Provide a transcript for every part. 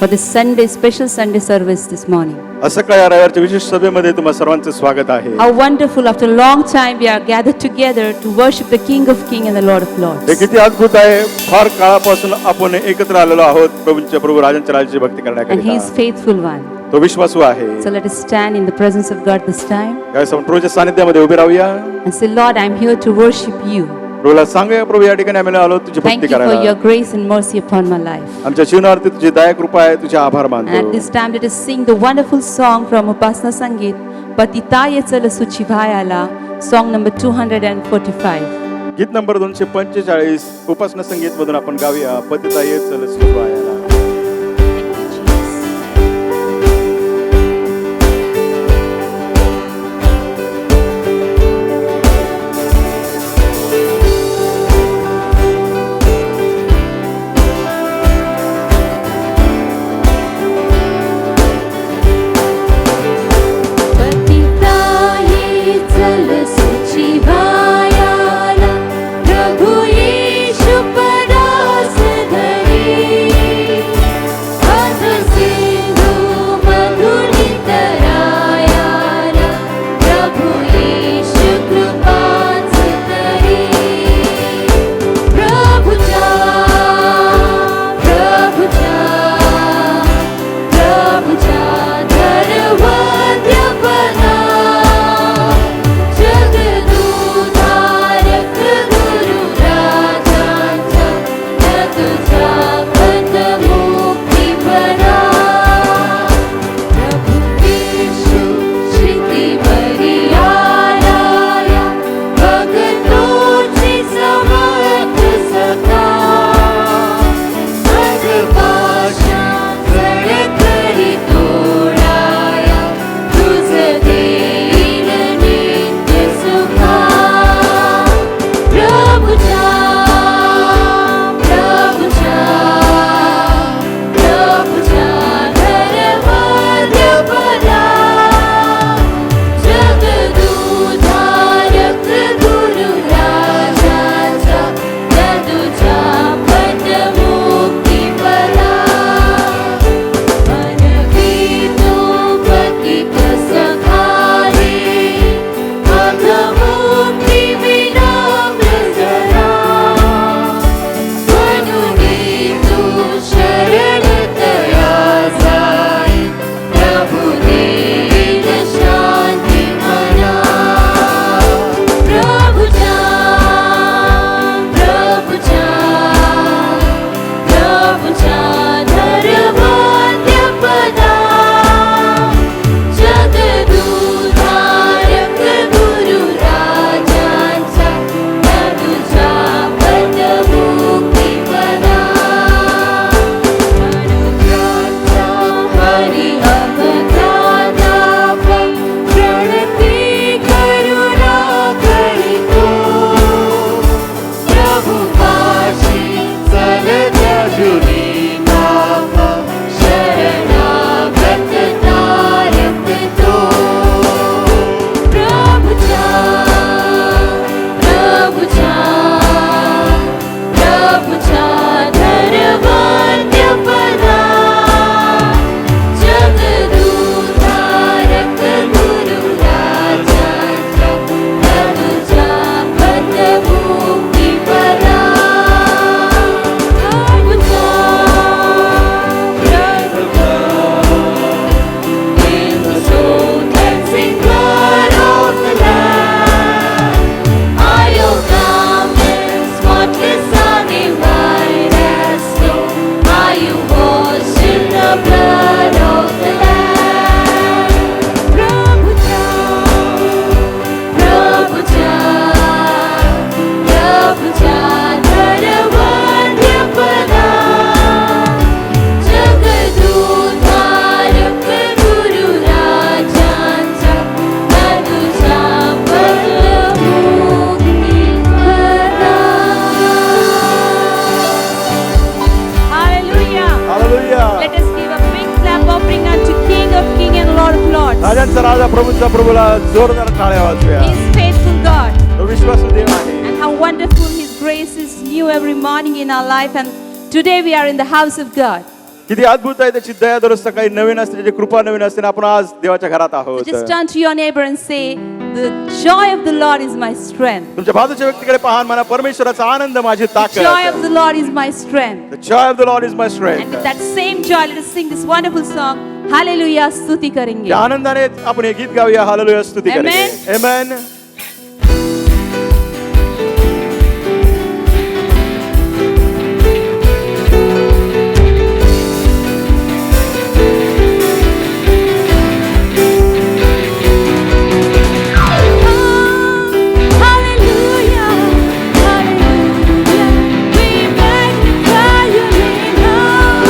for this Sunday, special Sunday service this morning. सकाळी रविवारच्या विशेष सभेमध्ये तुम्हा सर्वांचं स्वागत आहे. How wonderful, after a long time we are gathered together to worship the King of Kings and the Lord of Lords. हे किती अद्भुत आहे. फार काळापासून आपण एकत्र आलेलो आहोत प्रभू राजांच्या राज्याची भक्ती And He करण्याकरिता. is faithful one. तो विश्वासू आहे. So let us stand in the presence of God this time यावेळेस आपण प्रभूच्या सानिध्यामध्ये उभे राहूया. and say, Lord, I am here to worship you. प्रभूला सांगूया, प्रभू या ठिकाणी आम्ही आलो तुझी Thank भक्ती you for your करायला. grace and mercy upon my life. आमच्या जीवनावरती तुझी दया कृपा आहे, तुझे आभार And at मानतो. this time let us sing the wonderful song from Upasana Sangeet, Patitaye Chala Suchivayala, song number 245. गीत नंबर 245 उपासना संगीत मधून आपण गाऊया. पतिताये चल सुखवायाला. राजांचा राजा प्रभूंचा प्रभूला जोरदार टाळ्या वाजवूया. He is faithful God. तो विश्वासू देव आहे. And how wonderful His grace is new every morning in our life. And today we are in the house of God. किती अद्भुत आहे त्याची दया दररोज सकाळी नवीन असते, त्याची कृपा नवीन असते आणि आपण आज देवाच्या घरात आहोत. Just turn to your neighbor and say, the joy of the Lord is my strength. तुमच्या बाजूच्या व्यक्तीकडे पहा आणि म्हणा, परमेश्वराचा आनंद माझी The joy ताकद. of the Lord is my strength. The joy of the Lord is my And strength. with that same joy, let us sing this wonderful song. Hallelujah, स्तुति करेंगे. त्या आनंदाने आपण हे गीत गाऊया. हालेलुया, स्तुती Amen. करेंगे. आमेन. Hallelujah, hallelujah, we magnify your name, Lord.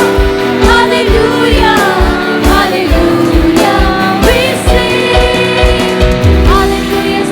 Hallelujah, hallelujah, we sing. Hallelujah,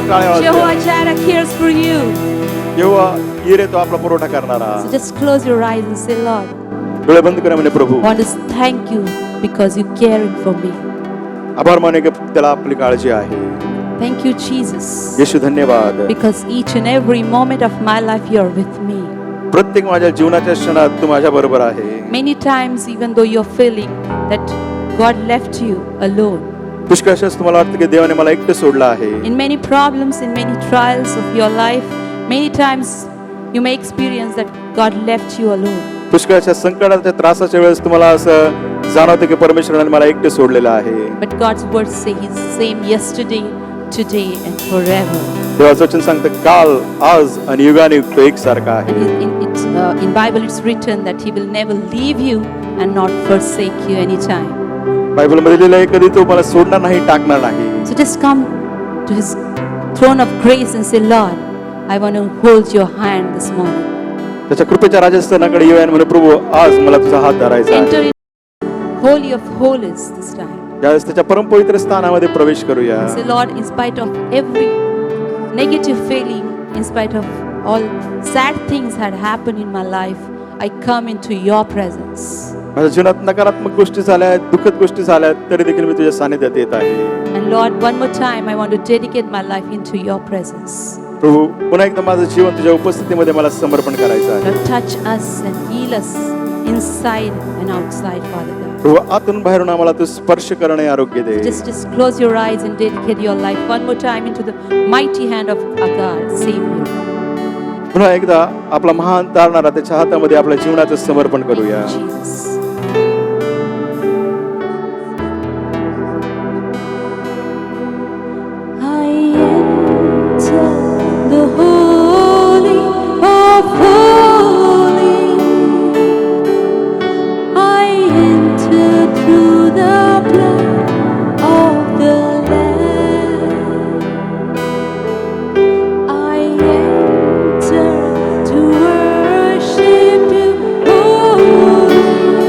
काळ्या Jehovah Jireh cares for you. यहोवा यिरे तो आपला पुरवठा करणारा. So just close your eyes and say, Lord, डोळे बंद करा म्हणे प्रभू. I want to thank you because you caring for me. आभार माने की त्याला आपली काळजी आहे. Thank you, Jesus, येशू धन्यवाद. because each and every moment of my life you're with me. प्रत्येक माझ्या जीवनाच्या क्षणात तू माझ्या बरोबर आहे. Many times, even though you're feeling that God left you alone, पुष्कळशाच तुम्हाला वाटतं की देवाने मला एकटं सोडलं आहे. in many problems, in many trials of your life, many times you may experience that God left you alone. पुष्कळशा संकटाच्या त्रासाच्या वेळेस तुम्हाला असं जाणवतं की परमेश्वराने मला एकटं सोडलेलं आहे. But God's word says He's the same yesterday, today, and forever. देवाचं वचन सांगतं काल, आज आणि युगानुयुग तो एकसारखा आहे. In Bible, it's written that He will never leave you and not forsake you anytime. बायबलमध्ये लिहिलं आहे कधी तो मला सोडणार नाही, टाकणार नाही. So just come to His throne of grace and say, Lord, I want to hold your hand this morning. त्याच्या कृपेच्या राजस्थानाकडे येऊया आणि म्हणे प्रभू आज मला तुझा हात धरायचा Enter आहे. in Holy of Holies this time. त्यावेळेस त्याच्या परमपवित्र स्थानामध्ये प्रवेश करूया. Say, Lord, in spite of every negative feeling, in spite of all sad things had happened in my life, I come into your presence. माझ्या जीवनात नकारात्मक गोष्टी झाल्या, दुःखद गोष्टी झाल्या, तरी देखील मी तुझ्या सानिध्यात येत आहे. And Lord, one more time, I want to dedicate my life into your presence. प्रभू पुन्हा एकदा माझं जीवन तुझ्या उपस्थितीमध्ये मला समर्पण करायचं आहे. Lord, touch us and heal us inside and outside, Father God. प्रभू आतून बाहेरून आम्हाला तू स्पर्श करणे आरोग्य दे. Just close your eyes and dedicate your life one more time into the mighty hand of our God, Savior. पुन्हा एकदा आपला महान तारणारा त्याच्या हातामध्ये आपल्या जीवनाचं समर्पण करूया. Jesus. I enter the holy of holies. I enter through the blood of the Lamb. I enter to worship you, holy.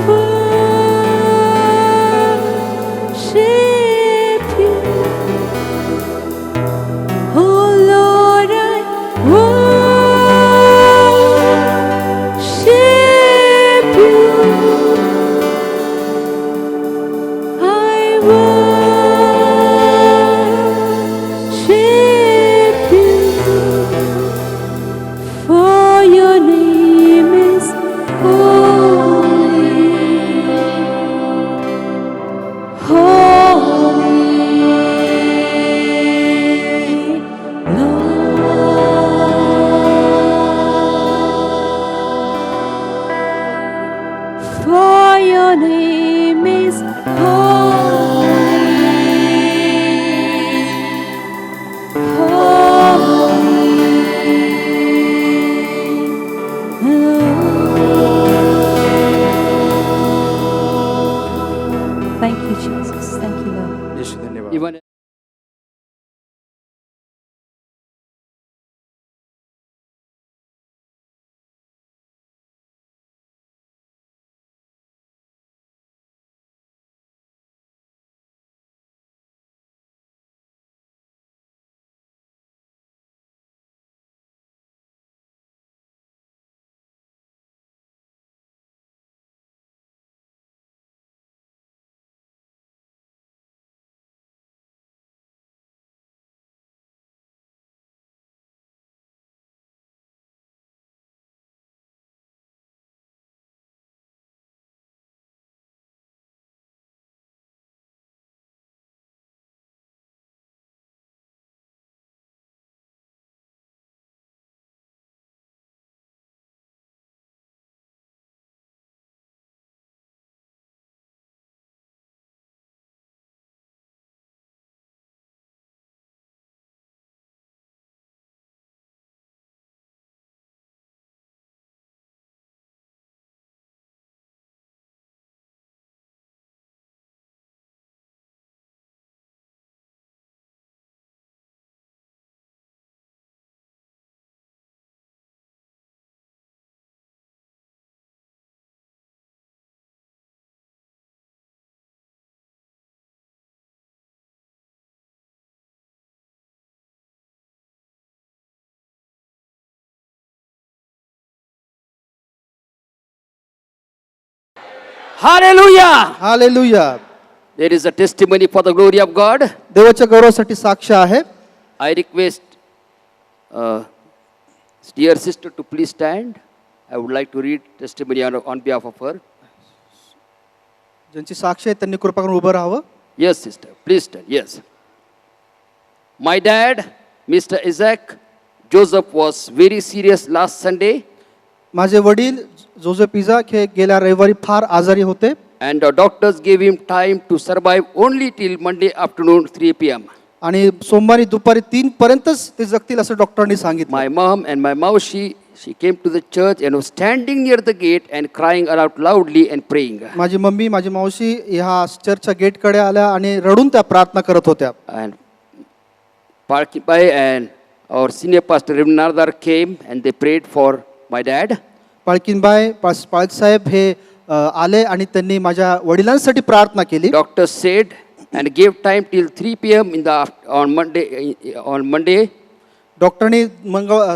worship you. Oh Lord, I worship you. I worship you. For your name is holy. Holy Lord. For your name is holy. Thank you, Jesus. Thank you, Lord. येशू धन्यवाद. Even hallelujah! Hallelujah. There is a testimony for the glory of God. देवाच्या गौरवासाठी साक्ष आहे. I request dear sister to please stand. I would like to read testimony on behalf of her. ज्यांची साक्ष आहे त्यांनी कृपा करून उभं राहावं. Yes, sister, please stand. Yes. My dad, Mr. Isaac Joseph, was very serious last Sunday, माझे वडील जोसेफ इजाक हे गेल्या रविवारी फार आजारी होते and the doctors gave him time to survive only till Monday afternoon 3 p.m. आणि सोमवारी दुपारी 3 पर्यंतच ते जगतील असं डॉक्टरांनी सांगितलं. My mom and my maushi, she came to the church and was standing near the gate and crying out loudly and praying. माझी mummy माझी मावशी ह्या चर्चच्या गेटकडे आल्या आणि रडून त्या प्रार्थना करत होत्या. And Parkibai and our senior pastor Rim Nardar came and they prayed for my dad. पाळकीनबाई पाळक साहेब हे आले आणि त्यांनी माझ्या वडिलांसाठी प्रार्थना केली. Doctor said and gave time till 3 p.m. on Monday. डॉक्टरनी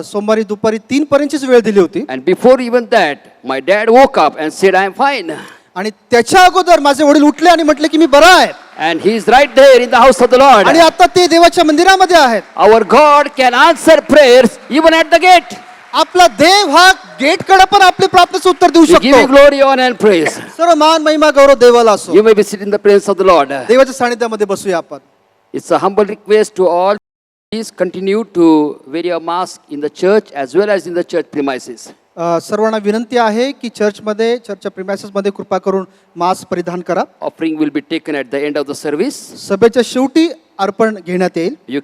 सोमवारी दुपारी 3 पर्यंतचीच वेळ दिली होती. And before even that, my dad woke up and said, "I am fine." आणि त्याच्या अगोदर माझे वडील उठले आणि म्हटले की मी बरा आहे. And he is right there in the house of the Lord. आणि आता ते देवाच्या मंदिरामध्ये आहेत. Our God can answer prayers even at the gate. आपला देव हा गेटकडे पण आपले प्रार्थनेचं उत्तर देऊ We give you शकतो. glory, honor, and praise. सर्व मान महिमा गौरव देवाला असो. You may be sitting in the presence of the Lord. देवाच्या सानिध्यामध्ये बसूया आपण. It's a humble request to all. Please continue to wear your mask in the church as well as in the church premises. सर्वांना विनंती आहे की चर्चमध्ये चर्चच्या premises मध्ये कृपा करून मास्क परिधान करा. Offering will be taken at the end of the service. सभेच्या शेवटी अर्पण घेण्यात येईल. You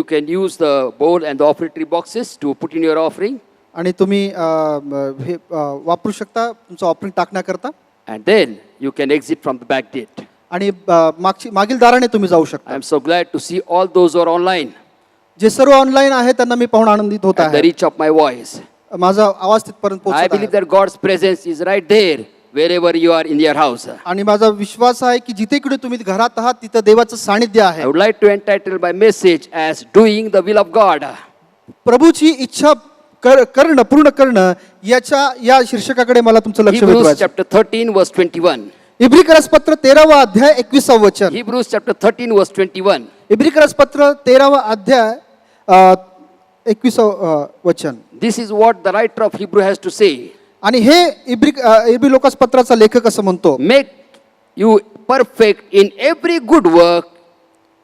can use the bowl and the offertory boxes to put in your offering. आणि तुम्ही हे वापरू शकता तुमचं offering टाकण्याकरता. And then you can exit from the back gate. आणि मागील दाराने तुम्ही जाऊ शकता. I am so glad to see all those who are online. जे सर्व ऑनलाईन आहेत त्यांना मी पाहून आनंदित होत At the आहे. reach of my voice. माझा आवाज तिथपर्यंत I पोहोचत believe आहे. that God's presence is right there wherever you are in your house. आणि माझा विश्वास आहे की जिथे कुठे तुम्ही घरात आहात तिथं देवाचं सानिध्य I आहे. would like to entitle my message as Doing the Will of God. प्रभूची इच्छा करणं पूर्ण करणं या शीर्षकाकडे मला तुमचं लक्ष Hebrews वेधवायचं. chapter 13 verse 21. इब्री करसपत्र 13वा अध्याय 21वा वचन. Hebrews chapter 13 verse 21. इब्री करसपत्र 13वा अध्याय 21वा वचन. This is what the writer of Hebrew has to say. आणि हे इब्री लोकासपत्राचा लेखक असं म्हणतो, Make you perfect in every good work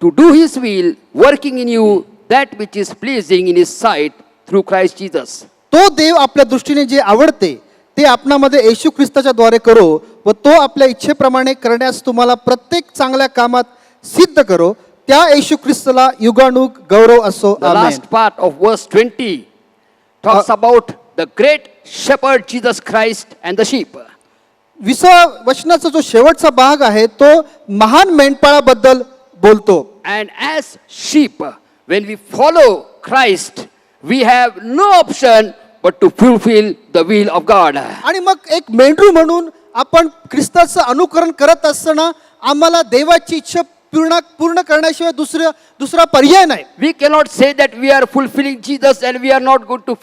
to do his will, working in you that which is pleasing in his sight through Christ Jesus. तो देव आपल्या दृष्टीने जे आवडते ते आपणामध्ये येशू ख्रिस्ताच्या द्वारे करो व तो आपल्या इच्छेप्रमाणे करण्यास तुम्हाला प्रत्येक चांगल्या कामात सिद्ध करो. त्या येशू ख्रिस्ताला युगानुग गौरव असो. The amen. last part of verse 20 talks about the great shepherd Jesus Christ and the sheep. 20 वचनाचा जो शेवटचा भाग आहे तो महान मेंढपाळाबद्दल बोलतो. And as sheep, when we follow Christ, we have no option but to fulfill the will of God. आणि मग एक मेंढरू म्हणून आपण ख्रिस्ताचं अनुकरण करत असताना आम्हाला देवाची इच्छा पूर्ण करण्याशिवाय दुसरा पर्याय नाही. We cannot say that we are fulfilling Jesus and we are not going to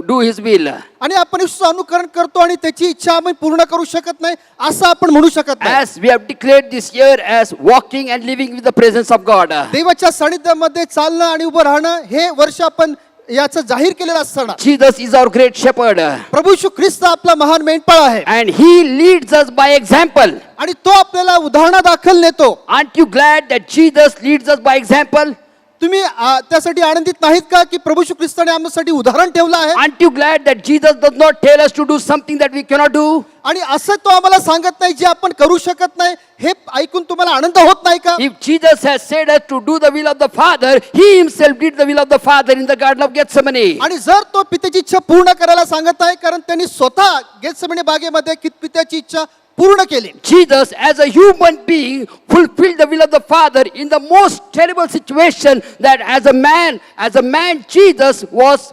do his will. आणि आपण येशूचं अनुकरण करतो आणि त्याची इच्छा आम्ही पूर्ण करू शकत नाही असं आपण म्हणू शकत नाही. As we have declared this year as walking and living with the presence of God. देवाच्या सानिध्यामध्ये चालणं आणि उभं राहणं हे वर्ष आपण याचं जाहीर केलेलं असताना Jesus is our great shepherd. प्रभू येशू ख्रिस्त आपला महान मेंढपाळ आहे And he leads us by example. आणि तो आपल्याला उदाहरणादाखल नेतो. Aren't you glad that Jesus leads us by example? तुम्ही त्यासाठी आनंदित नाहीत का की प्रभू येशू ख्रिस्ताने आमच्यासाठी उदाहरण ठेवलं आहे. Aren't you glad that Jesus does not tell us to do something that we cannot do? आणि असं तो आम्हाला सांगत नाही जे आपण करू शकत नाही. हे ऐकून तुम्हाला आनंद होत नाही का? If Jesus has said us to do the will of the Father, he himself did the will of the Father in the Garden of Gethsemane. आणि जर तो पित्याची इच्छा पूर्ण करायला सांगत आहे कारण त्यांनी स्वतः गेत्सेमने बागेमध्ये पित्याची इच्छा पूर्ण केली. Jesus, as a human being, fulfilled the will of the Father in the most terrible situation that as a man, Jesus was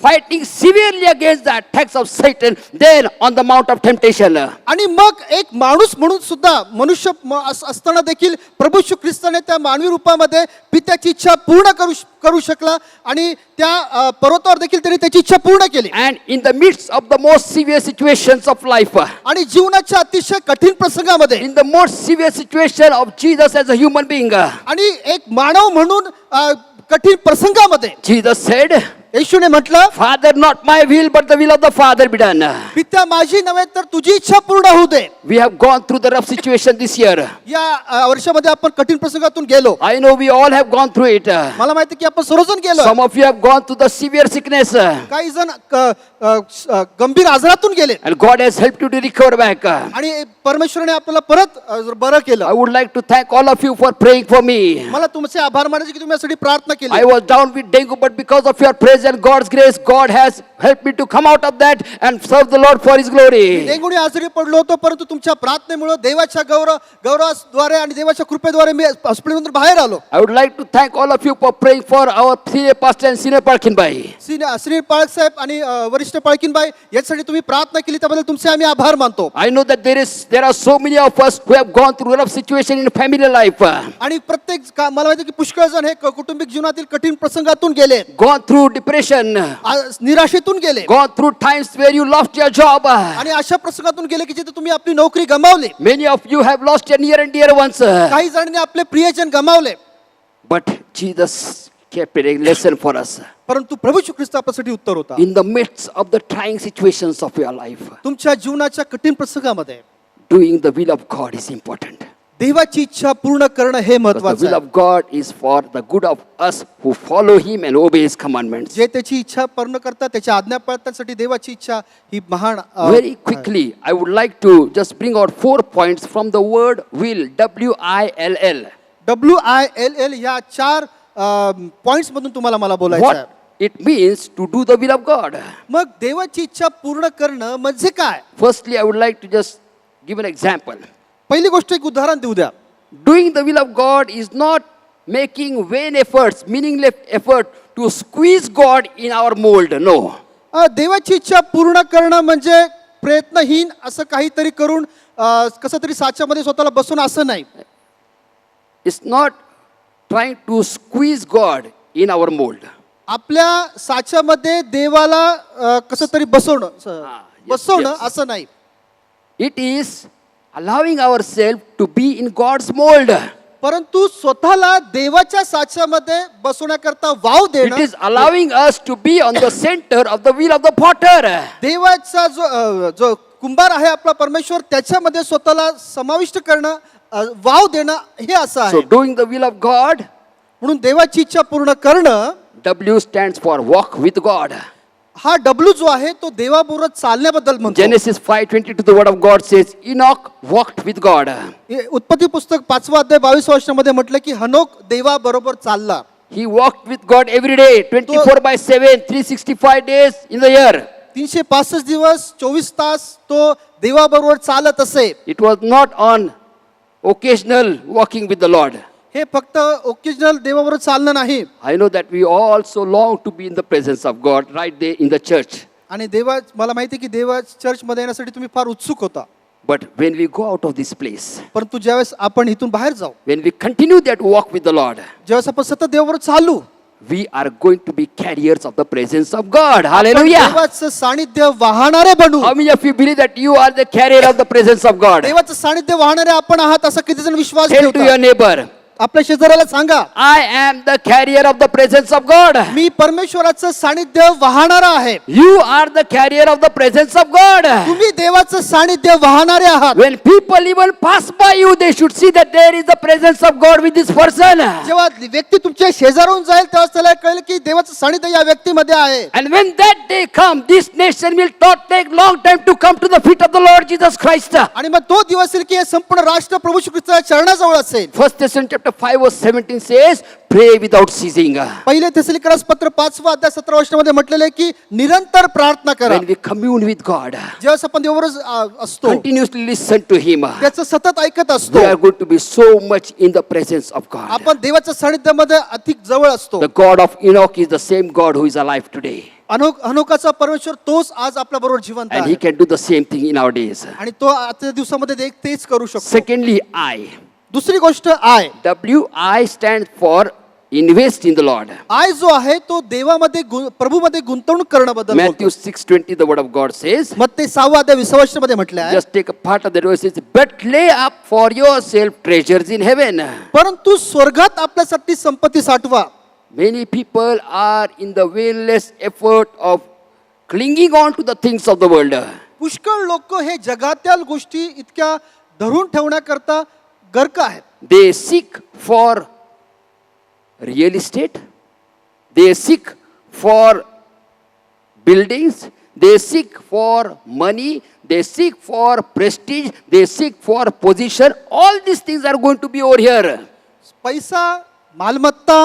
fighting severely against the attacks of Satan there on the Mount of Temptation. आणि मग एक माणूस म्हणून सुद्धा मनुष्य असताना देखील प्रभू येशू ख्रिस्ताने त्या मानवी रूपामध्ये पित्याची इच्छा पूर्ण करू शकला आणि त्या पर्वतावर देखील त्यांनी त्याची इच्छा पूर्ण केली. And in the midst of the most severe situations of life, आणि जीवनाच्या अतिशय कठीण प्रसंगामध्ये in the most severe situation of Jesus as a human being, आणि एक मानव म्हणून कठीण प्रसंगामध्ये Jesus said, येशूने म्हटलं, Father, not my will but the will of the Father be done. पित्या माझी नव्हे तर तुझी इच्छा पूर्ण होऊ दे. We have gone through the rough situation this year. या वर्षामध्ये आपण कठीण प्रसंगातून गेलो. I know we all have gone through it. मला माहिती की आपण सर्वजण गेलो. Some of you have gone through the severe sickness. काही जण गंभीर आजारातून गेले And God has helped you to recover back. आणि परमेश्वराने आपल्याला परत बरं I केलं. would like to thank all of you for praying for me. मला तुमचे आभार मानायचे की तुम्ही यासाठी प्रार्थना I केली. was down with dengue, but because of your praise and God's grace, God has helped me to come out of that and serve the Lord for His glory. डेंगूने आजारी पडलो होतो परंतु तुमच्या प्रार्थनेमुळे देवाच्या गौरवाद्वारे आणि देवाच्या कृपेद्वारे मी हॉस्पिटलमधून बाहेर आलो. I would like to thank all of you for praying for our senior pastor and senior Parkinbai. Shri पाळक साहेब आणि वरिष्ठ पाळकीनबाई यासाठी तुम्ही प्रार्थना केली त्याबद्दल तुमचे आम्ही आभार मानतो. I know that there are so many of us who have gone through rough situation in family life. आणि प्रत्येक मला माहिती की पुष्कळ जण हे कौटुंबिक जीवनातील कठीण प्रसंगातून गेले, Gone through depression. निराशेतून गेले Gone through times where you lost your job. आणि अशा प्रसंगातून गेले की जिथे तुम्ही आपली नोकरी गमावली. Many of you have lost your near and dear ones. काही जणांनी आपले प्रियजन गमावले. But Jesus kept a lesson for us. परंतु प्रभू येशू ख्रिस्त आपल्यासाठी उत्तर होता. In the midst of the trying situations of your life, तुमच्या जीवनाच्या कठीण प्रसंगामध्ये doing the will of God is important. देवाची इच्छा पूर्ण करणं हे Because the महत्त्वाचं will आहे. of God is for the good of us who follow Him and obey His commandments. जे त्याची इच्छा पूर्ण करतात त्याच्या आज्ञा पाळण्यासाठी देवाची इच्छा ही महान Very quickly, I would like to just bring out 4 points from the word will, W-I-L-L. WILL या 4 पॉइंट्स मधून तुम्हाला मला बोलायचं आहे. What it means to do the will of God. मग देवाची इच्छा पूर्ण करणं म्हणजे काय? Firstly, I would like to just give an example. पहिली गोष्ट एक उदाहरण देऊ द्या. Doing the will of God is not making vain efforts, meaningless effort to squeeze God in our mold. No. देवाची इच्छा पूर्ण करणं म्हणजे प्रयत्नहीन असं काहीतरी करून कसं तरी साच्यामध्ये स्वतःला बसून असं नाही. It's not trying to squeeze God in our mold. आपल्या साच्यामध्ये देवाला कसं तरी बसवणं असं नाही. It is allowing ourselves to be in God's mold. परंतु स्वतःला देवाच्या साच्यामध्ये बसवण्याकरता वाव It देणं, is allowing us to be on the center of the will of the potter. देवाचा जो कुंभार आहे आपला परमेश्वर त्याच्यामध्ये स्वतःला समाविष्ट करणं, वाव देणं हे असं So आहे. doing the will of God, म्हणून देवाची इच्छा पूर्ण करणं, W stands for walk with God. हा डब्ल्यू जो आहे तो देवाबरोबर चालण्याबद्दल म्हणतो. Genesis 5:22 the word of God says Enoch walked with God. उत्पत्ती पुस्तक 5 अध्याय 22 वचनामध्ये म्हटलं की हनोक देवाबरोबर चालला. He walked with God every day 24/7 365 days in the year. 365 दिवस 24 तास तो देवाबरोबर चालत असे. It was not on occasional walking with the Lord. हे फक्त ओकेजनल देवाबरोबर चालणं नाही. I know that we also long to be in the presence of God right there in the church. आणि देवा मला माहिती आहे की देवा चर्चमध्ये येण्यासाठी तुम्ही फार उत्सुक होता. But when we go out of this place, परंतु ज्यावेळेस आपण इथून बाहेर जाऊ, when we continue that walk with the Lord, ज्यावेळेस आपण सतत देवाबरोबर चालू, we are going to be carriers of the presence of God. आपण Hallelujah. देवाचं सानिध्य वाहणारे बनू. How many of you believe that you are the carrier of the presence of God? देवाचं सानिध्य वाहणारे आपण आहात असा किती जण विश्वास Tell to your ठेवतात? neighbor, आपल्या शेजाऱ्याला सांगा, I am the carrier of the presence of God. मी परमेश्वराचं सानिध्य वाहणारा आहे. You are the carrier of the presence of God. तुम्ही देवाचं सानिध्य वाहणारे आहात. When people even pass by you, they should see that there is the presence of God with this person. जेव्हा व्यक्ती तुमच्या शेजारून जाईल तेव्हा त्याला कळेल की देवाचं सानिध्य या व्यक्तीमध्ये आहे. And when that day comes, this nation will not take long time to come to the feet of the Lord Jesus Christ. आणि मग तो दिवस येईल की हे संपूर्ण राष्ट्र प्रभू श्री ख्रिस्ताच्या चरणाजवळ असेल. 1 Thessalonians chapter 5 verse 17 says, pray without ceasing. पहिले थेसलिकरास पत्र 5 अध्याय 17 वचनामध्ये म्हटलेलं आहे की निरंतर प्रार्थना करा. When we commune with God, जेव्हा आपण देवाबरोबर असतो, continuously listen to Him, त्याचं सतत ऐकत असतो, we are going to be so much in the presence of God. आपण देवाच्या सानिध्यामध्ये अधिक जवळ असतो. The God of Enoch is the same God who is alive today. अनोखाचा परमेश्वर तोच आज आपल्या बरोबर जिवंत And आहे. He can do the same thing in our days. आणि तो आजच्या दिवसामध्ये तेच करू शकतो. Secondly, I. दुसरी गोष्ट आय. W-I stands for invest in the Lord. आय जो आहे तो देवामध्ये प्रभूमध्ये गुंतवणूक करण्याबद्दल Matthew 6:20 the word of God says, मत्ते 6 अध्याय 20 वचनामध्ये म्हटले आहे, just take a part of the verse, says, but lay up for yourself treasures in heaven. परंतु स्वर्गात आपल्यासाठी संपत्ती साठवा. Many people are in the vainless effort of clinging on to the things of the world. पुष्कळ लोक हे जगातील गोष्टी इतक्या धरून ठेवण्याकरता गर्क आहेत. They seek for real estate. They seek for buildings. They seek for money. They seek for prestige. They seek for position. All these things are going to be over here. पैसा, मालमत्ता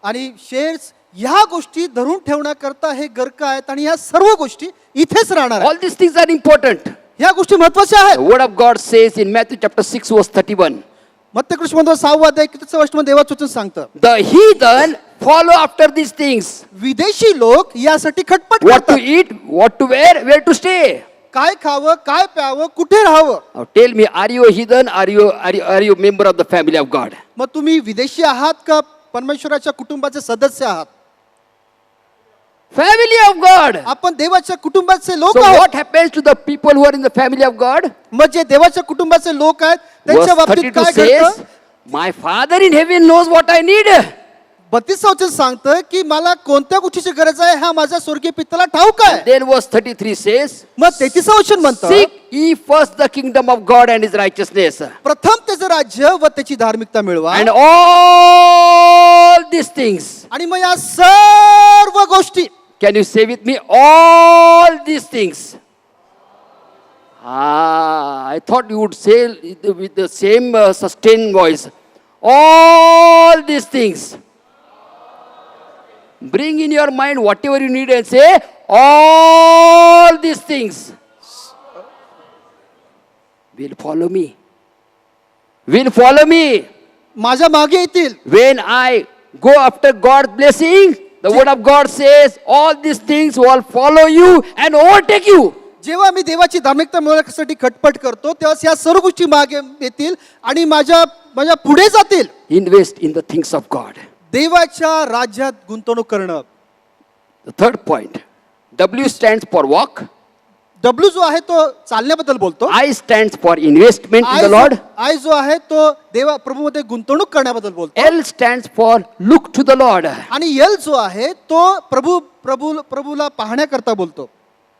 आणि शेअर्स ह्या गोष्टी धरून ठेवण्याकरता हे गर्क आहेत आणि ह्या सर्व गोष्टी इथेच राहणार आहेत. All these things are important. ह्या गोष्टी महत्त्वाच्या आहेत. The word of God says in Matthew chapter 6 verse 31. मत्ते कृष्ण 6 अध्याय 31 वचनामध्ये देवाचं वचन सांगतं, The heathen follow after these things. विदेशी लोक यासाठी खटपट What to करतात. eat, what to wear, where to stay. काय खावं, काय प्यावं, कुठे राहावं. Now tell me, are you a heathen? Are you a member of the family of God? मग तुम्ही विदेशी आहात का परमेश्वराच्या कुटुंबाचे सदस्य आहात? Family of God. आपण देवाच्या कुटुंबाचे लोक So आहोत. what happens to the people who are in the family of God? मग जे देवाच्या कुटुंबाचे लोक आहेत Verse त्यांच्या बाबतीत 32 काय says, घडतं? my Father in heaven knows what I need. 32 वचन सांगतं की मला कोणत्या गोष्टीची गरज आहे हा माझ्या स्वर्गीय पित्याला ठाऊक आहे. Then verse 33 says, मग 33 वचन म्हणतं, seek ye first the kingdom of God and his righteousness. प्रथम त्याचं राज्य व त्याची धार्मिकता मिळवा And all these things. आणि मग या सर्व गोष्टी. Can you say with me, all these things? I thought you would say with the same sustained voice. All these things. Bring in your mind whatever you need and say, all these things will follow me. Will follow me. माझ्या मागे येतील. When I go after God's blessing, the word of God says, all these things will follow you and overtake you. जेव्हा मी देवाची धार्मिकता मिळवण्यासाठी खटपट करतो तेव्हा या सर्व गोष्टी मागे येतील आणि माझ्या माझ्या पुढे जातील. Invest in the things of God. देवाच्या राज्यात गुंतवणूक करणं. The third point. W stands for walk. W जो आहे तो चालण्याबद्दल बोलतो. I stands for investment in the Lord. आय जो आहे तो देवा प्रभूमध्ये गुंतवणूक करण्याबद्दल बोलतो. L stands for look to the Lord. आणि एल जो आहे तो प्रभूला पाहण्याकरता बोलतो.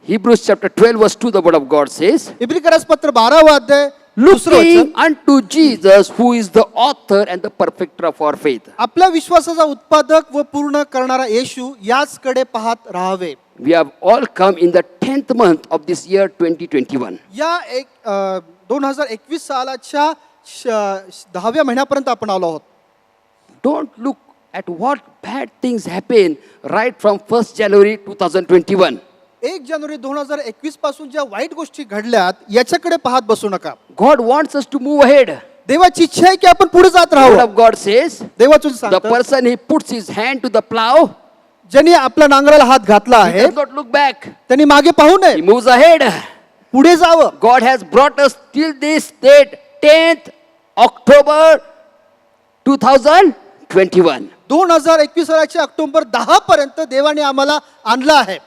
Hebrews chapter 12 verse 2 the word of God says, इब्रिकरास पत्र 12वा अध्याय दुसरं वचन, looking unto Jesus who is the author and the perfecter of our faith. आपल्या विश्वासाचा उत्पादक व पूर्ण करणारा येशू याचकडे पाहत राहावे. We have all come in the 10th month of this year 2021. या 2021 सालाच्या 10व्या महिन्यापर्यंत आपण आलो आहोत. Don't look at what bad things happen right from 1st January 2021. 1 January 2021 पासून ज्या वाईट गोष्टी घडल्यात याच्याकडे पाहत बसू नका. God wants us to move ahead. देवाची इच्छा आहे की आपण पुढे जात The word Rahu. of God says, देवाचं the सांगतं, person he puts his hand to the plow, ज्यांनी आपल्या नांगराला हात घातला he आहे does not look back. त्यांनी मागे पाहू He नये, moves ahead. पुढे जावं. God has brought us till this date, 10th October 2021. 2021 सालाच्या October 10 पर्यंत देवाने आम्हाला आणलं आहे.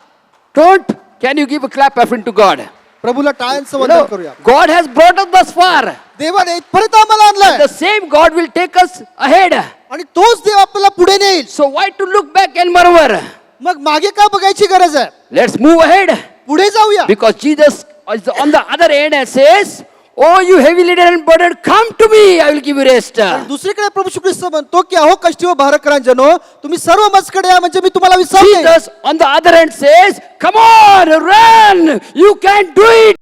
Can you give a clap offering to God? प्रभूला टाळ्यांचं You वंदन know, करूया. God has brought us thus far. देवाने इथपर्यंत आम्हाला आणलंय The same God will take us ahead. आणि तोच देव आपल्याला पुढे नेईल. So why to look back and murmur? मग मागे का बघायची गरज आहे? Let's move ahead. पुढे जाऊया. Because Jesus is on the other end and says, oh, you heavy laden and burdened, come to me, I will give you rest. आणि दुसरीकडे प्रभू श्री ख्रिस्त म्हणतो की अहो कष्टी व भारकरांजनो तुम्ही सर्व माझकडे या म्हणजे मी तुम्हाला विश्रांती देईन. Jesus on the other end says, come on, run, you can do it.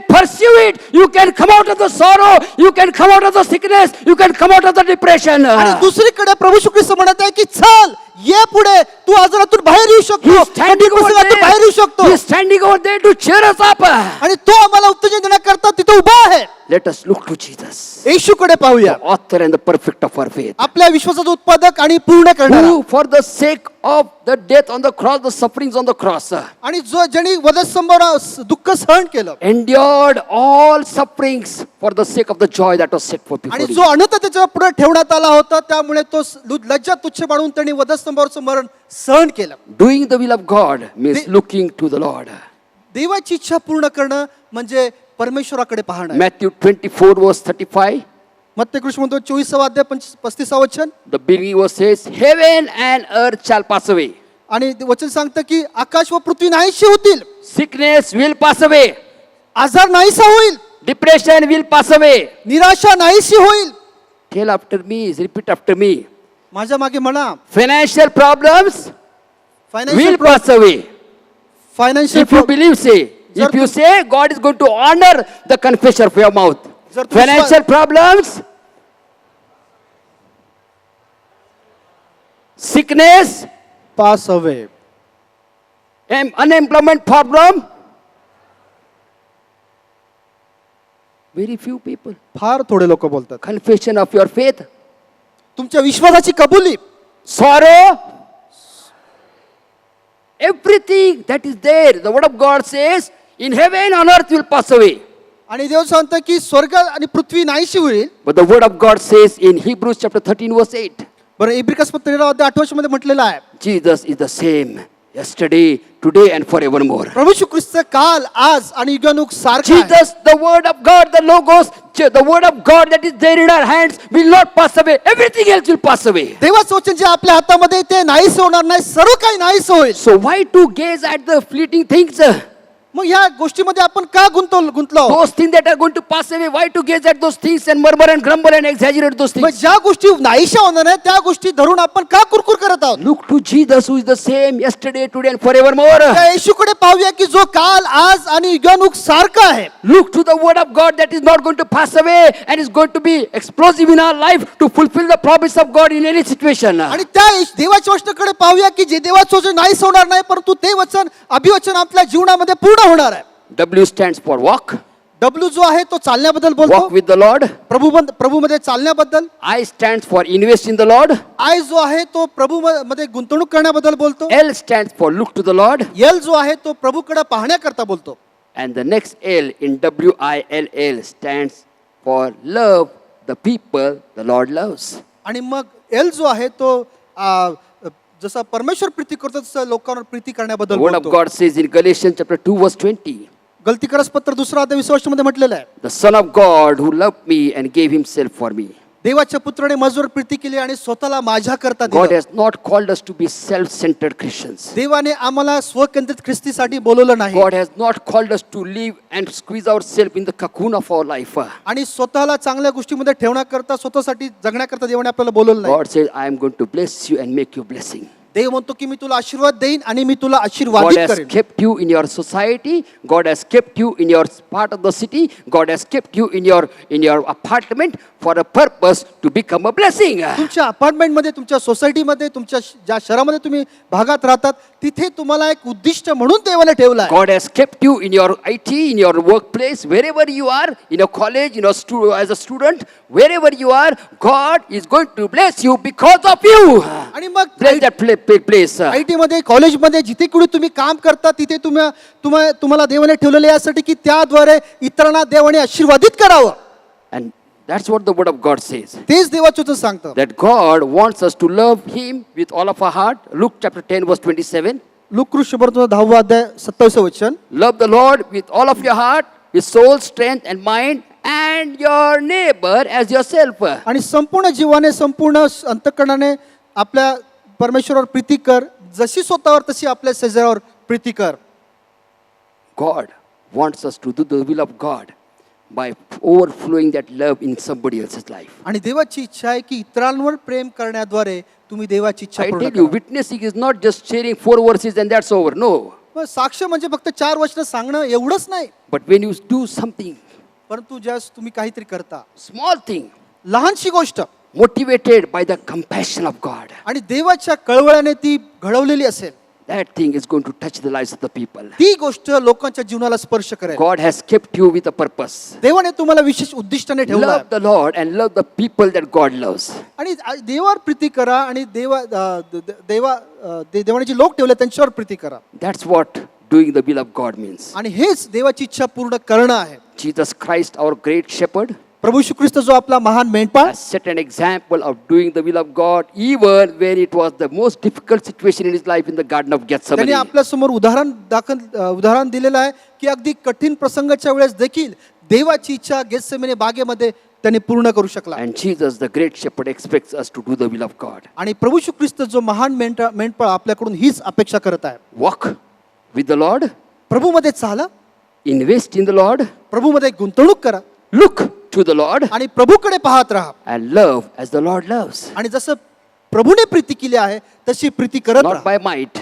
Pursue it. You can come out of the sorrow. You can come out of the sickness. You can come out of the depression. आणि दुसरीकडे प्रभू श्री ख्रिस्त म्हणत आहे की चल ये पुढे तू आजारातून बाहेर येऊ शकतो. He's standing over कठीण बाहेर येऊ there. शकतो. He's standing over there to cheer us up. आणि तो आम्हाला उत्तेजन देण्याकरता तिथे उभा आहे. Let us look to Jesus, येशूकडे पाहूया. the author and the perfect of our faith, आपल्या विश्वासाचं उत्पादक आणि पूर्ण करणारा. who for the sake of the death on the cross, the sufferings on the cross, आणि जो ज्यांनी वधस्तंभावर दुःख सहन केलं endured all sufferings for the sake of the joy that was set forth आणि before जो him. अनंत त्याच्या पुढे ठेवण्यात आला होता त्यामुळे तो लज्जा तुच्छ मानून त्यांनी वधस्तंभावरचं मरण सहन केलं. Doing the will of God means looking to the Lord. देवाची इच्छा पूर्ण करणं म्हणजे परमेश्वराकडे पाहणं. Matthew 24 verse 35. मत्ते कृष्ण म्हणतो 24वा अध्याय 35वा वचन. The beginning verse says, heaven and earth shall pass away. आणि ते वचन सांगतं की आकाश व पृथ्वी नाहीशी होतील, Sickness will pass away. आजार नाहीसा होईल, Depression will pass away. निराशा नाहीशी होईल. Tell after me, repeat after me. माझ्या मागे म्हणा Financial problems will pass away. Financial If you believe, say. If you say, God is going to honor the confession of your mouth. Sir, tu Financial problems, sickness, pass away. unemployment problem. Very few people. फार थोडे लोक बोलतात. Confession of your faith. तुमच्या विश्वासाची कबुली, Sorrow. Everything that is there. The word of God says, in heaven on earth will pass away. आणि देव सांगतं की स्वर्ग आणि पृथ्वी नाहीशी होईल. But the word of God says in Hebrews chapter 13 verse 8. बरं इब्रिकस पत्र 13 अध्याय 8 मध्ये म्हटलेलं आहे Jesus is the same yesterday, today and forevermore. प्रभू श्री ख्रिस्त काल आज आणि युगानुग सारखा आहे. Jesus, the word of God, the logos, the word of God that is there in our hands will not pass away. Everything else will pass away. देवाचं वचन जे आपल्या हातामध्ये ते नाहीस होणार नाही, सर्व काही नाहीस होईल. So why to gaze at the fleeting things? मग ह्या गोष्टीमध्ये आपण का गुंतलो? Those things that are going to pass away, why to gaze at those things and murmur and grumble and exaggerate those mug things? ज्या गोष्टी नाहीशा होणार आहेत त्या गोष्टी धरून आपण का कुरकुर करत आहोत? Look to Jesus who is the same yesterday, today and forevermore. त्या येशूकडे पाहूया की जो काल आज आणि युगानुग सारखा आहे. Look to the word of God that is not going to pass away and is going to be explosive in our life to fulfill the promise of God in any situation. आणि त्या देवाच्या वचनाकडे पाहूया की जे देवाचं वचन नाहीस होणार नाही परंतु ते वचन अभिवचन आपल्या जीवनामध्ये पूर्ण होणार आहे. W stands for walk. W जो आहे तो चालण्याबद्दल Walk बोलतो, with the Lord. प्रभूमध्ये चालण्याबद्दल. I stands for invest in the Lord. आय जो आहे तो प्रभूमध्ये गुंतवणूक करण्याबद्दल बोलतो. L stands for look to the Lord. यल जो आहे तो प्रभूकडे पाहण्याकरता बोलतो. And the next L in WILL stands for love the people the Lord loves. आणि मग एल जो आहे तो जसा परमेश्वर प्रीती करतो तसं लोकांवर प्रीती करण्याबद्दल The word of बोलतो. God says in Galatians chapter 2 verse 20, गलतीकरस पत्र 2:20 मध्ये म्हटलेलं आहे, the Son of God who loved me and gave himself for me. देवाच्या पुत्राने माझ्यावर प्रीती केली आणि स्वतःला माझ्या करता God दिलं. has not called us to be self-centered Christians. देवाने आम्हाला स्वकेंद्रित ख्रिस्तीसाठी बोलवलं नाही God has not called us to live and squeeze ourselves in the cocoon of our life. आणि स्वतःला चांगल्या गोष्टीमध्ये ठेवण्याकरता स्वतःसाठी जगण्याकरता देवाने आपल्याला बोलवलं नाही. God says, I am going to bless you and make you a blessing. देव म्हणतो की मी तुला आशीर्वाद देईन आणि मी तुला God आशीर्वादित has करेन. kept you in your society. God has kept you in your part of the city. God has kept you in your apartment for a purpose to become a blessing. तुमच्या अपार्टमेंटमध्ये, तुमच्या सोसायटीमध्ये, तुमच्या ज्या शहरामध्ये तुम्ही भागात राहतात तिथे तुम्हाला एक उद्दिष्ट म्हणून देवाने ठेवलं आहे. God has kept you in your IT, in your workplace, wherever you are, in a college, as a student, wherever you are, God is going to bless you because of you. आणि मग Bless that place. IT मध्ये, कॉलेजमध्ये, जिथे कुठे तुम्ही काम करता तिथे तुम्हाला देवाने ठेवलेले यासाठी की त्याद्वारे इतरांना देवाने आशीर्वादित करावं. And that's what the word of God says. तेच देवाचं सांगतं. That God wants us to love Him with all of our heart. Luke chapter 10 verse 27. लूककृष्ण 10 अध्याय 27 वचन. Love the Lord with all of your heart, with soul, strength and mind, and your neighbor as yourself. आणि संपूर्ण जीवाने, संपूर्ण अंतःकरणाने आपल्या परमेश्वरावर प्रीती कर, जशी स्वतःवर तशी आपल्या शेजाऱ्यावर प्रीती कर. God wants us to do the will of God by overflowing that love in somebody else's life. आणि देवाची इच्छा आहे की इतरांवर प्रेम करण्याद्वारे तुम्ही देवाची इच्छा I पूर्ण tell you, करा. witnessing is not just sharing 4 verses and that's over. No. मग साक्ष म्हणजे फक्त 4 वचनं सांगणं एवढंच नाही, But when you do something, परंतु ज्यास तुम्ही काहीतरी करता, small thing, लहानशी गोष्ट motivated by the compassion of God, आणि देवाच्या कळवळ्याने ती घडवलेली असेल, that thing is going to touch the lives of the people. ती गोष्ट लोकांच्या जीवनाला स्पर्श करेल. God has kept you with a purpose. देवाने तुम्हाला विशेष उद्दिष्टाने ठेवलं Love the Lord and love the people that God loves. आणि देवावर प्रीती करा आणि देवाने जे लोक ठेवले त्यांच्यावर प्रीती करा. That's what doing the will of God means. आणि हेच देवाची इच्छा पूर्ण करणं आहे. Jesus Christ, our great shepherd, प्रभू येशू ख्रिस्त जो आपला महान मेंढपाळ, has set an example of doing the will of God even when it was the most difficult situation in his life in the Garden of त्यांनी Gethsemane. आपल्या समोर उदाहरण दिलेलं आहे की अगदी कठीण प्रसंगाच्या वेळेस देखील देवाची इच्छा गेत्सेमने बागेमध्ये त्यांनी पूर्ण करू शकला. And Jesus, the great shepherd, expects us to do the will of God. आणि प्रभू येशू ख्रिस्त जो महान मेंढपाळ आपल्याकडून हीच अपेक्षा करत आहे. Walk with the Lord, प्रभूमध्ये चाला, invest in the Lord, प्रभूमध्ये गुंतवणूक करा look to the Lord, आणि प्रभूकडे पाहत राहा. and love as the Lord loves. आणि जसं प्रभूने प्रीती केली आहे तशी प्रीती करत Not राहा. by might,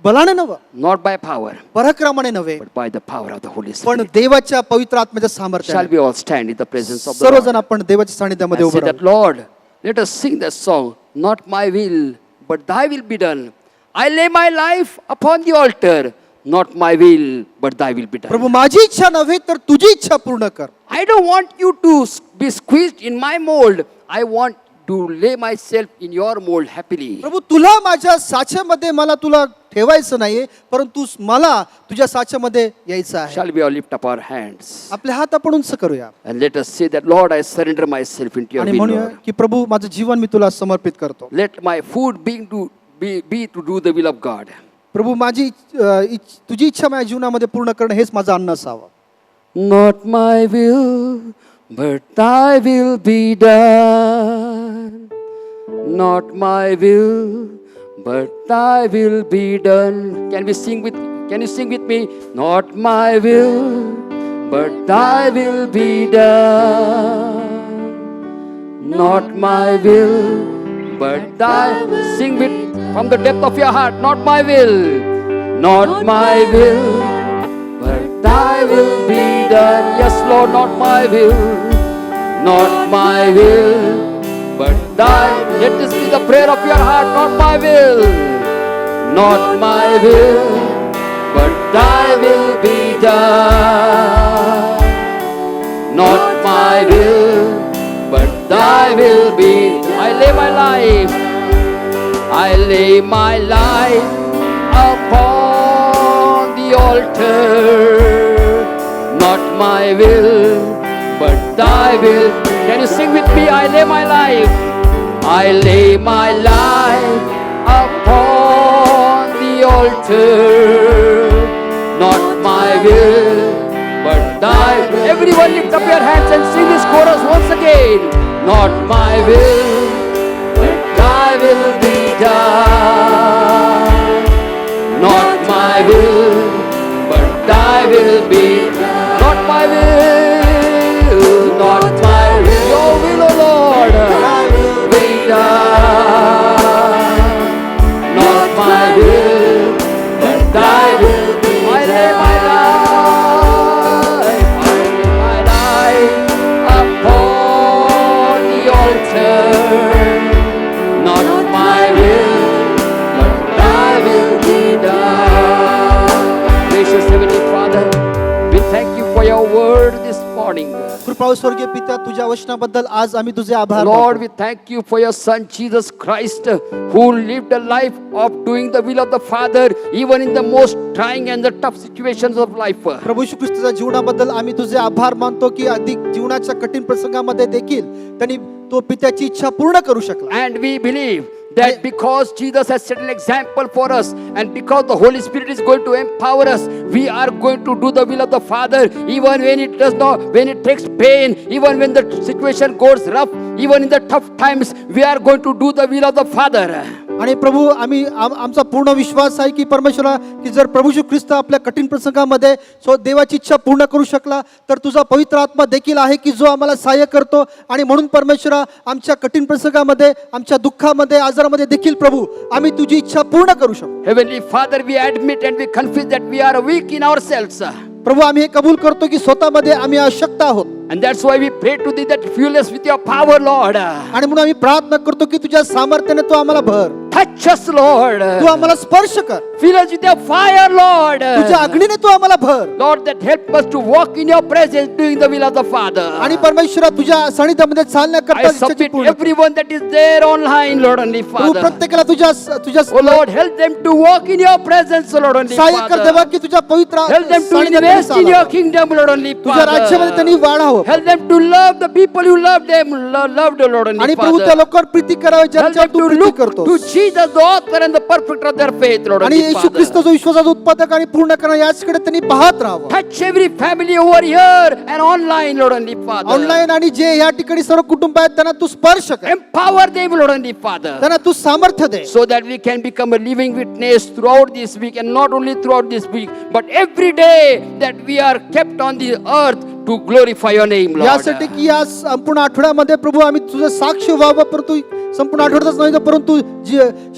बलाने नव्हे, not by power, पराक्रमाने नव्हे, but by the power of the Holy पण Spirit. देवाच्या पवित्र आत्म्याच्या Shall सामर्थ्याने. we all stand in the presence of the सर्वजण Lord आपण देवाच्या सानिध्यामध्ये and say उभे that, Rahu. Lord, let us sing that song, not my will, but thy will be done. I lay my life upon the altar, not my will, but thy will be done. प्रभू माझी इच्छा नव्हे तर तुझी इच्छा पूर्ण कर. I don't want you to be squeezed in my mold. I want to lay myself in your mold happily. प्रभू तुला माझ्या साच्यामध्ये मला तुला ठेवायचं नाहीये, परंतु मला तुझ्या साच्यामध्ये यायचं आहे. Shall we all lift up our hands आपले हात आपण उंच करूया and let us say that, Lord, I surrender myself into your आणि will, म्हणूया Lord. की प्रभू माझं जीवन मी तुला समर्पित करतो. Let my food be to do the will of God. प्रभू माझी तुझी इच्छा माझ्या जीवनामध्ये पूर्ण करणं हेच माझं अन्न असावं. Not my will, but thy will be done. Not my will, but thy will be done. Can you sing with me? Not my will, but thy will be done. Not my will, but thy sing with from the depth of your heart. Not my will, not my will, but thy will be done. Yes, Lord, not my will, not my will, but thy. Let this be the prayer of your heart. Not my will, not my will, but thy will be done. Not my will, but thy will be. I lay my life upon the altar. Not my will, but thy will. Can you sing with me? I lay my life. I lay my life upon the altar. Not my will, but thy will. Everyone lift up your hands and sing this chorus once again. Not my will, but thy will be done. Not my will, but thy will be done. Not my will, not my will. Your will, O Lord, be done. Not my will, but thy will be done. I lay my life upon the altar. Not my will, but thy will be done. Gracious Heavenly Father, we thank you for your word this morning. कृपाळू स्वर्गीय पित्या, तुझ्या वचनाबद्दल आज आम्ही तुझे आभार Lord, मानतो. we thank you for your Son Jesus Christ, who lived a life of doing the will of the Father, even in the most trying and the tough situations of life. प्रभू येशू ख्रिस्ताच्या जीवनाबद्दल आम्ही तुझे आभार मानतो की अधिक जीवनाच्या कठीण प्रसंगामध्ये देखील त्यांनी तो पित्याची इच्छा पूर्ण करू शकला. And we believe that because Jesus has set an example for us, and because the Holy Spirit is going to empower us, we are going to do the will of the Father, even when it does not, when it takes pain, even when the situation goes rough, even in the tough times, we are going to do the will of the Father. आणि प्रभू आमचा पूर्ण विश्वास आहे की परमेश्वरा, की जर प्रभू येशू ख्रिस्त आपल्या कठीण प्रसंगामध्ये देवाची इच्छा पूर्ण करू शकला, तर तुझा पवित्र आत्मा देखील आहे की जो आम्हाला सहाय्य करतो. आणि म्हणून परमेश्वरा, आमच्या कठीण प्रसंगामध्ये, आमच्या दुःखामध्ये, आजारामध्ये देखील प्रभू आम्ही तुझी इच्छा पूर्ण करू शकतो. Heavenly Father, we admit and we confess that we are weak in ourselves. प्रभू आम्ही हे कबूल करतो की स्वतःमध्ये आम्ही अशक्त आहोत. And that's why we pray to thee that fuel us with your power, Lord. आणि म्हणून आम्ही प्रार्थना करतो की तुझ्या सामर्थ्याने तू आम्हाला भर. Touch us, Lord. तू आम्हाला स्पर्श कर. Fill us with your fire, Lord. तुझ्या अग्नीने तू आम्हाला भर. Lord, that help us to walk in your presence, doing the will of the Father. आणि परमेश्वरा, तुझ्या सानिध्यामध्ये चालण्याकरता I इच्छेची submit पूर्ण. everyone that is there online, Lord, only Prabhu Father. प्रत्येकाला तुझ्या Oh Lord, help them to walk in your presence, Lord, only सहाय्य कर देवा Father. की तुझ्या पवित्र Help them to सानिध्यामध्ये invest in your चालावं. kingdom, Lord, only तुझ्या राज्यामध्ये त्यांनी Father. वाढावं. Help them to love the people who love them, loved, Lord, only आणि प्रभू त्या Father. लोकांवर प्रीती करावी Help ज्यांच्यावर them तू to प्रीती look करतो. to Jesus, the author and the perfecter of their faith, Lord, आणि only येशू ख्रिस्त Father. जो विश्वासाचा उत्पादक आणि पूर्ण करणारा, याचकडे त्यांनी पाहत राहावं. Touch every family over here and online, Lord, only Father. Online आणि जे या ठिकाणी सर्व कुटुंब आहेत त्यांना तू स्पर्श कर. Empower them, Lord, only Father. त्यांना तू सामर्थ्य दे. So that we can become a living witness throughout this week, and not only throughout this week, but every day that we are kept on the earth to glorify your name, Lord. यासाठी की या संपूर्ण आठवड्यामध्ये प्रभू आम्ही तुझं साक्ष व्हावं, परंतु संपूर्ण आठवड्यातच नाही तर परंतु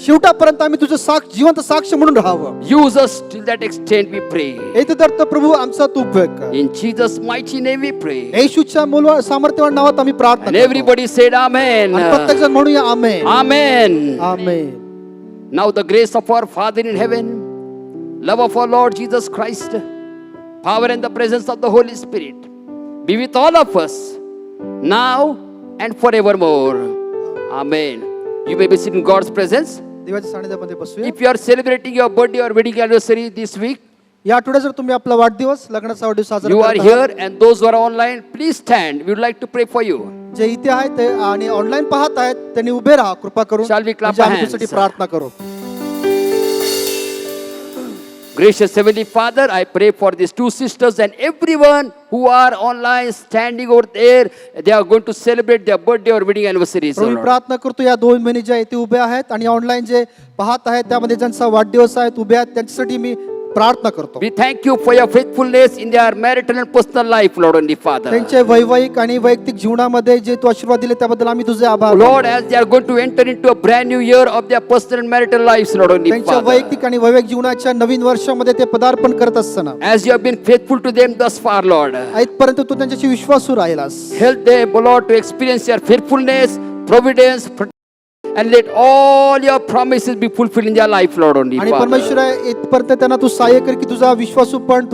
शेवटापर्यंत आम्ही तुझं जिवंत साक्ष म्हणून राहावं. Use us till that extent, we pray. येथे तर प्रभू आमचा तू उपयोग कर. In Jesus' mighty name we pray. येशूच्या मूलवान सामर्थ्यवान नावात आम्ही प्रार्थना And करतो. everybody said Amen. आणि प्रत्येक जण म्हणूया आमेन. Amen. Amen. Now the grace of our Father in heaven, love of our Lord Jesus Christ, power and the presence of the Holy Spirit be with all of us now and forevermore. Amen. You may be sitting in God's presence. देवाच्या सानिध्यामध्ये बसूया. If you are celebrating your birthday or wedding anniversary this week, या आठवड्यात जर तुम्ही आपला वाढदिवस, लग्नाचा वाढदिवस साजरा you are करत आहात, here, and those who are online, please stand. We would like to pray for you. जे इथे आहेत ते आणि ऑनलाईन पाहत आहेत त्यांनी उभे राहा कृपा करून. Shall we clap म्हणजे our आम्ही hands? तुझ्यासाठी प्रार्थना करू. Gracious Heavenly Father, I pray for these two sisters and everyone who are online standing over there. They are going to celebrate their birthday or wedding anniversaries. Prabhu, me Lord. प्रार्थना करतो या दोन बहिणी ज्या इथे उभ्या आहेत आणि ऑनलाईन जे पाहत आहेत त्यामध्ये ज्यांचा वाढदिवस आहेत उभे आहेत त्यांच्यासाठी मी प्रार्थना करतो. We thank you for your faithfulness in their marital and personal life, Lord, only Father. त्यांच्या वैवाहिक आणि वैयक्तिक जीवनामध्ये जे तू आशीर्वाद दिले त्याबद्दल आम्ही तुझे आभार मानतो. Lord, as they are going to enter into a brand new year of their personal and marital lives, Lord, only त्यांच्या Father. वैयक्तिक आणि वैवाहिक जीवनाच्या नवीन वर्षामध्ये ते पदार्पण करत असताना As you have been faithful to them thus far, Lord. आजपर्यंत तू त्यांच्याशी विश्वासू राहिलास. Help them, O Lord, to experience your faithfulness, providence, and let all your promises be fulfilled in their life, Lord, only आणि Father. परमेश्वरा इथपर्यंत त्यांना तू सहाय्य कर की तुझा विश्वासूपण,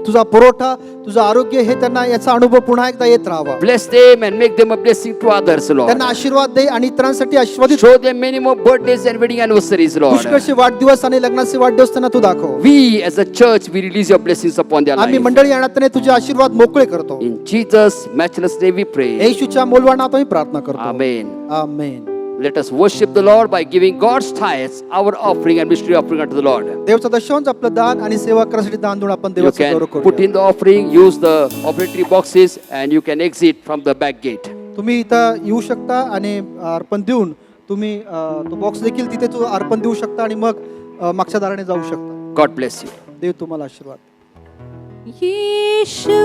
तुझा पुरवठा, तुझं आरोग्य हे त्यांना याचा अनुभव पुन्हा एकदा येत राहावा. Bless them and make them a blessing to others, Lord. त्यांना आशीर्वाद दे आणि इतरांसाठी आशीर्वादित Show them many more birthdays and wedding anniversaries, Lord. पुष्कळशे वाढदिवस आणि लग्नाचे वाढदिवस त्यांना तू दाखव. We as a church, we release your blessings upon their आम्ही life. मंडळी या नात्याने तुझे आशीर्वाद मोकळे करतो. In Jesus' matchless name we pray. येशूच्या मूलवान नावाने प्रार्थना करतो. Amen. Amen. Let us worship the Lord by giving God's tithes, our offering and mystery offering unto the Lord. Deocha दशमांश आपलं दान आणि सेवा करण्यासाठी दान देऊन आपण You देवाचा can गौरव put करूया. in the offering, use the offertory boxes, and you can exit from the back gate. तुम्ही इथं येऊ शकता आणि अर्पण देऊन तुम्ही तो बॉक्स देखील तिथे तो अर्पण देऊ शकता आणि मग मागच्या दाराने जाऊ शकता. God bless you. देव तुम्हाला आशीर्वाद. यीशु